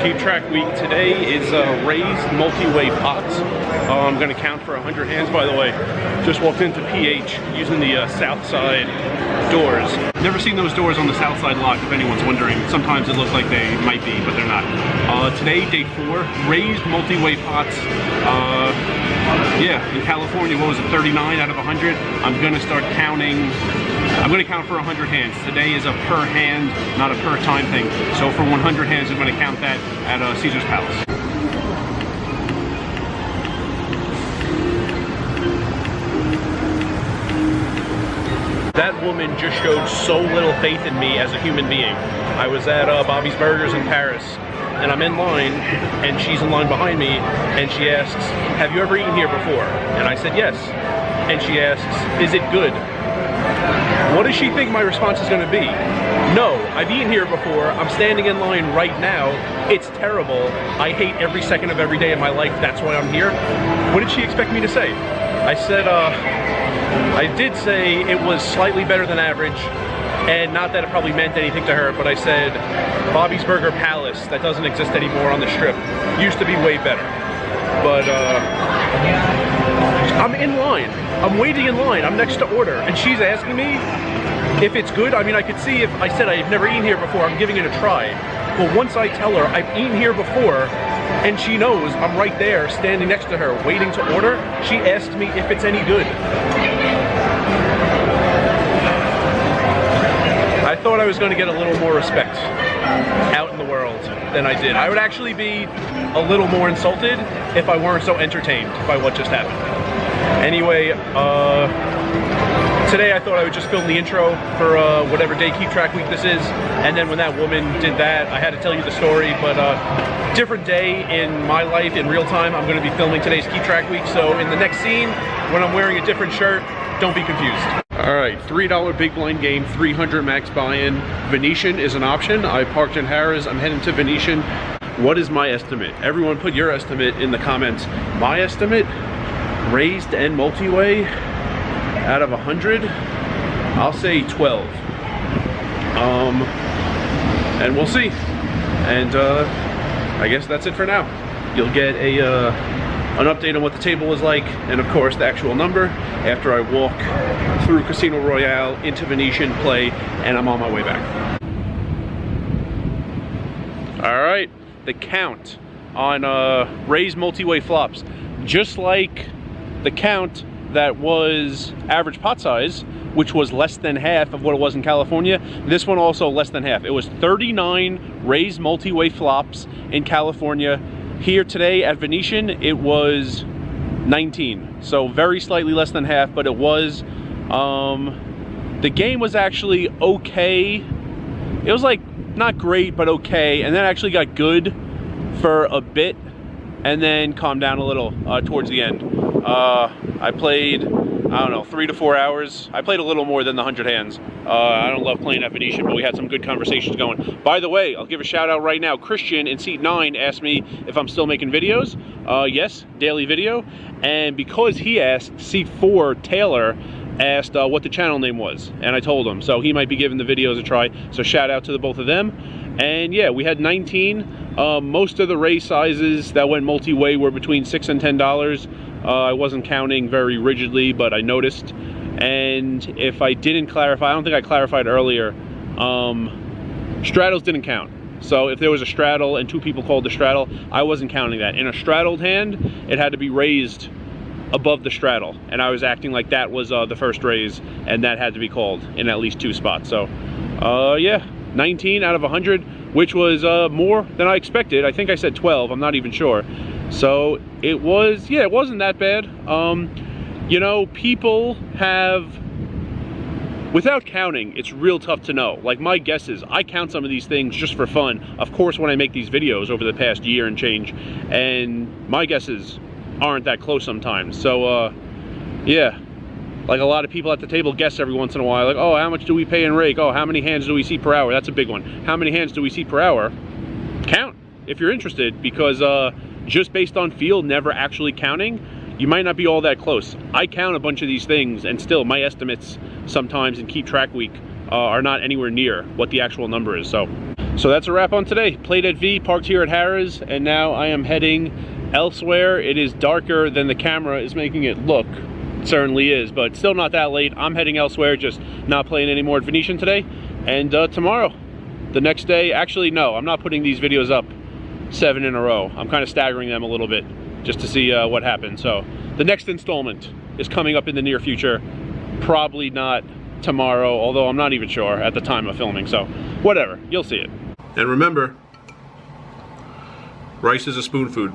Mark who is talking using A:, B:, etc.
A: Keep Track Week. Today is raised multi-way pots. I'm going to count for 100 hands, by the way. Just walked into PH using the south side doors. Never seen those doors on the south side locked, if anyone's wondering. Sometimes it looks like they might be, but they're not. Today, day 4, raised multi-way pots. Yeah, in California, what was it, 39 out of 100? I'm going to start counting. I'm going to count for 100 hands. Today is a per hand, not a per time thing. So for 100 hands, I'm going to count that at Caesar's Palace. That woman just showed so little faith in me as a human being. I was at Bobby's Burgers in Paris, and I'm in line, and she's in line behind me, and she asks, "Have you ever eaten here before?" And I said, "Yes." And she asks, "Is it good?" What does she think my response is going to be? "No, I've eaten here before. I'm standing in line right now. It's terrible. I hate every second of every day of my life. That's why I'm here." What did she expect me to say? I said, I did say it was slightly better than average, and not that it probably meant anything to her, but I said Bobby's Burger Palace, that doesn't exist anymore on the Strip, used to be way better. But I'm in line. I'm waiting in line. I'm next to order, and she's asking me if it's good. I mean, I could see if I said I've never eaten here before, I'm giving it a try. But once I tell her I've eaten here before, and she knows I'm right there, standing next to her, waiting to order, she asked me if it's any good. I thought I was going to get a little more respect out in the world than I did. I would actually be a little more insulted if I weren't so entertained by what just happened. Anyway, today I thought I would just film the intro for whatever day Keep Track Week this is, and then when that woman did that, I had to tell you the story, but different day in my life in real time. I'm going to be filming today's Keep Track Week, so in the next scene, when I'm wearing a different shirt, don't be confused. Alright, $3 big blind game, 300 max buy-in. Venetian is an option. I parked in Harrah's, I'm heading to Venetian. What is my estimate? Everyone put your estimate in the comments. My estimate, raised and multi-way, out of 100, I'll say 12. And we'll see. And I guess that's it for now. You'll get an update on what the table is like, and of course the actual number after I walk through Casino Royale into Venetian, play, and I'm on my way back. All right, the count on raised multi-way flops, just like the count that was average pot size, which was less than half of what it was in California. This one also less than half. It was 39 raised multi-way flops in California. Here today at Venetian, it was 19. So very slightly less than half, but it was, the game was actually okay. It was like, not great, but okay. And then actually got good for a bit and then calmed down a little towards the end. I played, I don't know, 3 to 4 hours. I played a little more than the 100 hands. I don't love playing at Venetian, but we had some good conversations going. By the way, I'll give a shout out right now. Christian in seat 9 asked me if I'm still making videos. Yes, daily video. And because he asked, seat 4, Taylor, asked what the channel name was. And I told him, so he might be giving the videos a try. So shout out to the both of them. And yeah, we had 19. Most of the raise sizes that went multi-way were between $6 and $10. I wasn't counting very rigidly, but I noticed. And if I didn't clarify, I don't think I clarified earlier, straddles didn't count. So if there was a straddle and 2 people called the straddle, I wasn't counting that. In a straddled hand, it had to be raised above the straddle. And I was acting like that was the first raise, and that had to be called in at least 2 spots. So yeah, 19 out of 100, which was more than I expected. I think I said 12, I'm not even sure. So it was, yeah, it wasn't that bad. You know, people have, without counting, it's real tough to know. Like my guesses, I count some of these things just for fun. Of course, when I make these videos over the past year and change, and my guesses aren't that close sometimes. So yeah, like a lot of people at the table guess every once in a while, like, oh, how much do we pay in rake? Oh, how many hands do we see per hour? That's a big one. How many hands do we see per hour? Count if you're interested, because just based on feel, never actually counting, you might not be all that close. I count a bunch of these things, and still my estimates sometimes in Keep Track Week are not anywhere near what the actual number is. So that's a wrap on today. Played at V, parked here at Harrah's, and now I am heading elsewhere. It is darker than the camera is making it look. It certainly is, but still not that late. I'm heading elsewhere, just not playing any more at Venetian today. And tomorrow, the next day, actually no, I'm not putting these videos up 7 in a row. I'm kind of staggering them a little bit just to see what happens. So the next installment is coming up in the near future. Probably not tomorrow, although I'm not even sure at the time of filming. So whatever, you'll see it. And remember, rice is a spoon food.